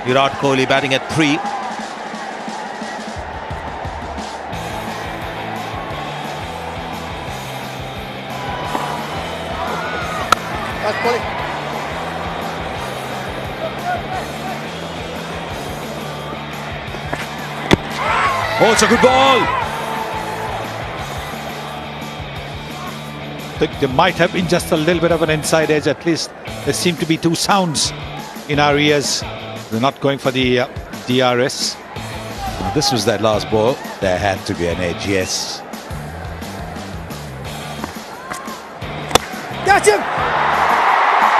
Virat Kohli batting at 3. Oh, it's a good ball. I think they might have been just a little bit of an inside edge. At least there seem to be two sounds in our ears. They're not going for the DRS. This was that last ball. There had to be an edge, yes. Got him!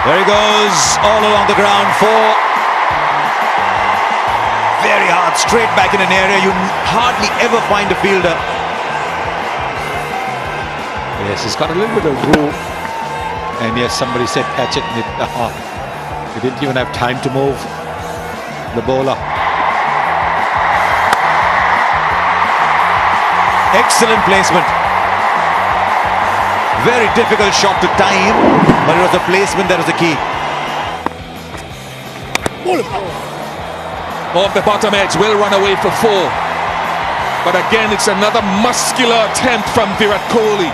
There he goes, all along the ground. 4. Very hard, straight back in an area you hardly ever find a fielder. Yes, he's got a little bit of room. And yes, somebody said catch it. And he didn't even have time to move the bowler. Excellent placement. Very difficult shot to time, but it was the placement that was the key. Off the bottom edge, will run away for 4. But again, it's another muscular attempt from Virat Kohli.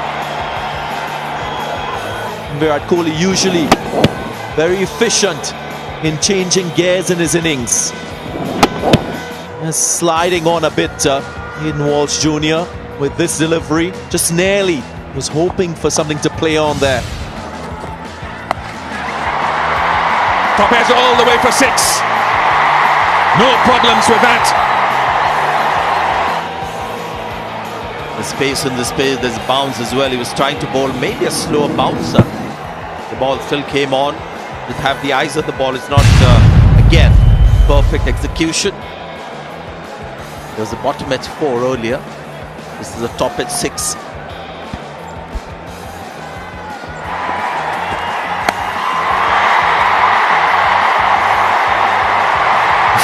Virat Kohli usually very efficient in changing gears in his innings. Sliding on a bit, Hayden Walsh Jr. with this delivery. Just nearly was hoping for something to play on there. Top edge all the way for 6. No problems with that. The space in the space, there's bounce as well. He was trying to bowl maybe a slower bouncer. The ball still came on. Just have the eyes of the ball. It's not, again, perfect execution. There was a bottom edge 4 earlier. This is a top edge 6.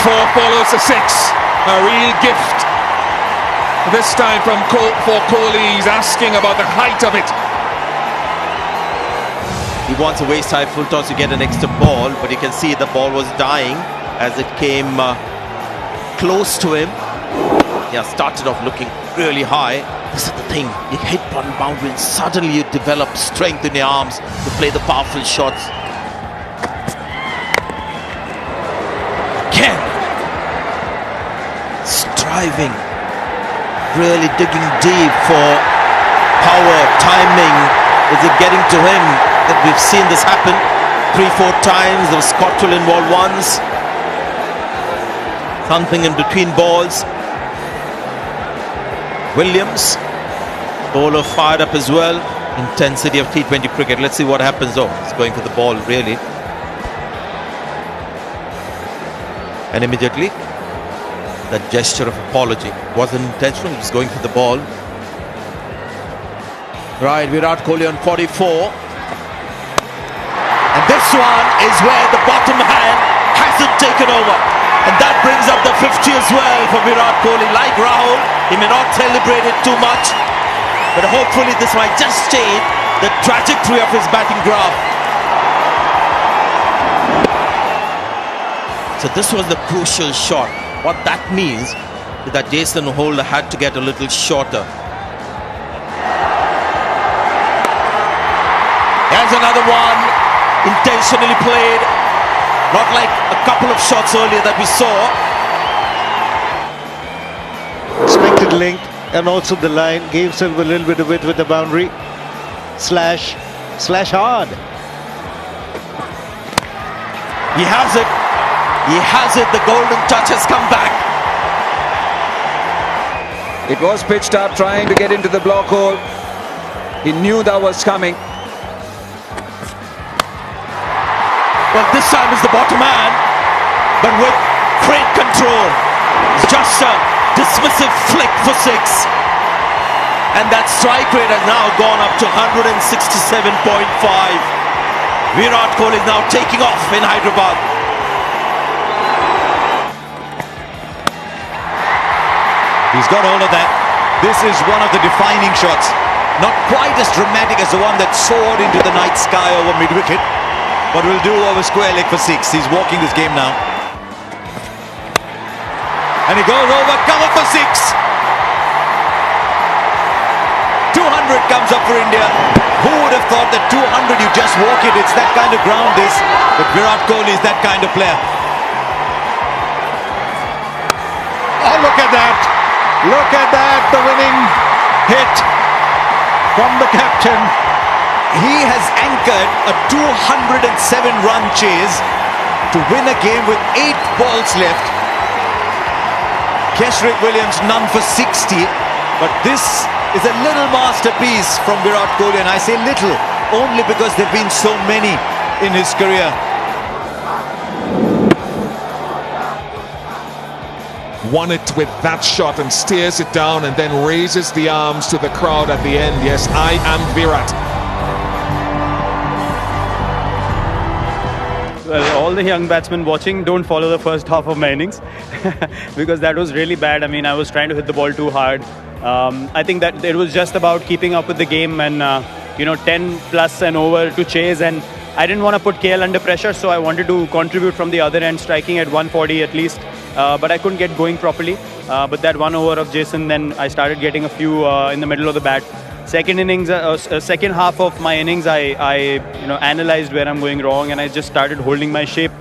Four follows the 6. A real gift. This time for Kohli. He's asking about the height of it. He wants a waist high full toss to get an extra ball, but you can see the ball was dying as it came close to him. Yeah, started off looking really high. This is the thing, you hit one boundary and suddenly you develop strength in your arms to play the powerful shots. Again, striving, really digging deep for power, timing. Is it getting to him? That we've seen this happen 3-4 times. There was Scotland involved once. Something in between balls. Williams, bowler fired up as well. Intensity of T20 cricket. Let's see what happens. Oh, he's going for the ball, really. And immediately, that gesture of apology wasn't intentional. He was going for the ball. Right, Virat Kohli on 44. And this one is where the bottom hand hasn't taken over. And that brings up the 50 as well for Virat Kohli. Like Rahul, he may not celebrate it too much, but hopefully this might just change the trajectory of his batting graph. So this was the crucial shot. What that means is that Jason Holder had to get a little shorter. There's another one, intentionally played. Not like a couple of shots earlier that we saw. Expected length and also the line. Gave himself a little bit of width with the boundary. Slash hard. He has it. He has it. The golden touch has come back. It was pitched up, trying to get into the block hole. He knew that was coming. Well, this time is the bottom man, but with great control. It's just a dismissive flick for 6. And that strike rate has now gone up to 167.5. Virat Kohli is now taking off in Hyderabad. He's got all of that. This is one of the defining shots. Not quite as dramatic as the one that soared into the night sky over mid-wicket, but will do over square leg for 6. He's walking this game now. and he goes over, cover for 6. 200 comes up for India. Who would have thought that 200 you just walk it? It's that kind of ground this. But Virat Kohli is that kind of player. Oh, look at that! Look at that! The winning hit from the captain. He has anchored a 207-run chase to win a game with 8 balls left. Kesrick Williams none for 60, but this is a little masterpiece from Virat Kohli, and I say little only because there have been so many in his career. Won it with that shot and steers it down and then raises the arms to the crowd at the end. Yes, I am Virat. Well, all the young batsmen watching, don't follow the first half of my innings because that was really bad. I mean, I was trying to hit the ball too hard. I think that it was just about keeping up with the game and 10 plus and over to chase, and I didn't want to put KL under pressure, so I wanted to contribute from the other end, striking at 140 at least, but I couldn't get going properly. But that 1 over of Jason, then I started getting a few in the middle of the bat. Second half of my innings, I analyzed where I'm going wrong, and I just started holding my shape.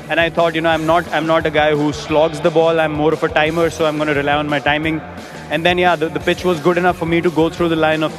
And I thought, I'm not a guy who slogs the ball. I'm more of a timer, so I'm going to rely on my timing. And then, the pitch was good enough for me to go through the line of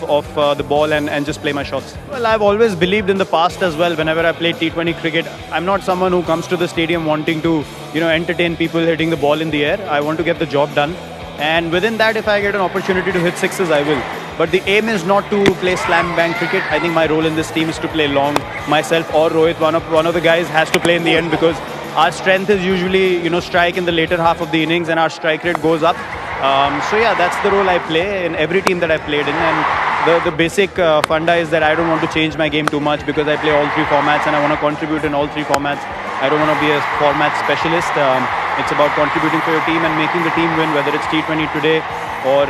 the ball and just play my shots. Well, I've always believed in the past as well. Whenever I played T20 cricket, I'm not someone who comes to the stadium wanting to, entertain people hitting the ball in the air. I want to get the job done. And within that, if I get an opportunity to hit sixes, I will. But the aim is not to play slam bang cricket. I think my role in this team is to play long. Myself or Rohit, one of the guys, has to play in the end, because our strength is usually, strike in the later half of the innings, and our strike rate goes up. That's the role I play in every team that I've played in. And the basic funda is that I don't want to change my game too much, because I play all 3 formats and I want to contribute in all 3 formats. I don't want to be a format specialist. It's about contributing for your team and making the team win, whether it's T20 today or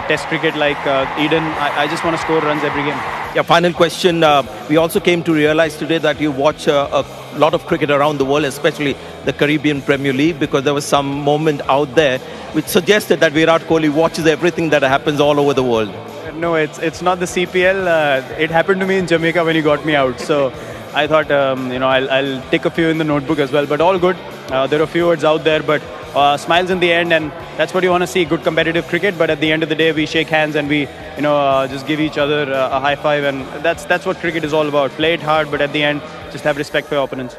Test cricket like Eden. I just want to score runs every game. Yeah, final question. We also came to realize today that you watch a lot of cricket around the world, especially the Caribbean Premier League, because there was some moment out there which suggested that Virat Kohli watches everything that happens all over the world. No, it's not the CPL. It happened to me in Jamaica when he got me out. So I thought, I'll take a few in the notebook as well. But all good. There are a few words out there, but smiles in the end, and that's what you want to see. Good competitive cricket, but at the end of the day, we shake hands and we, just give each other a high five, and that's what cricket is all about. Play it hard, but at the end, just have respect for your opponents.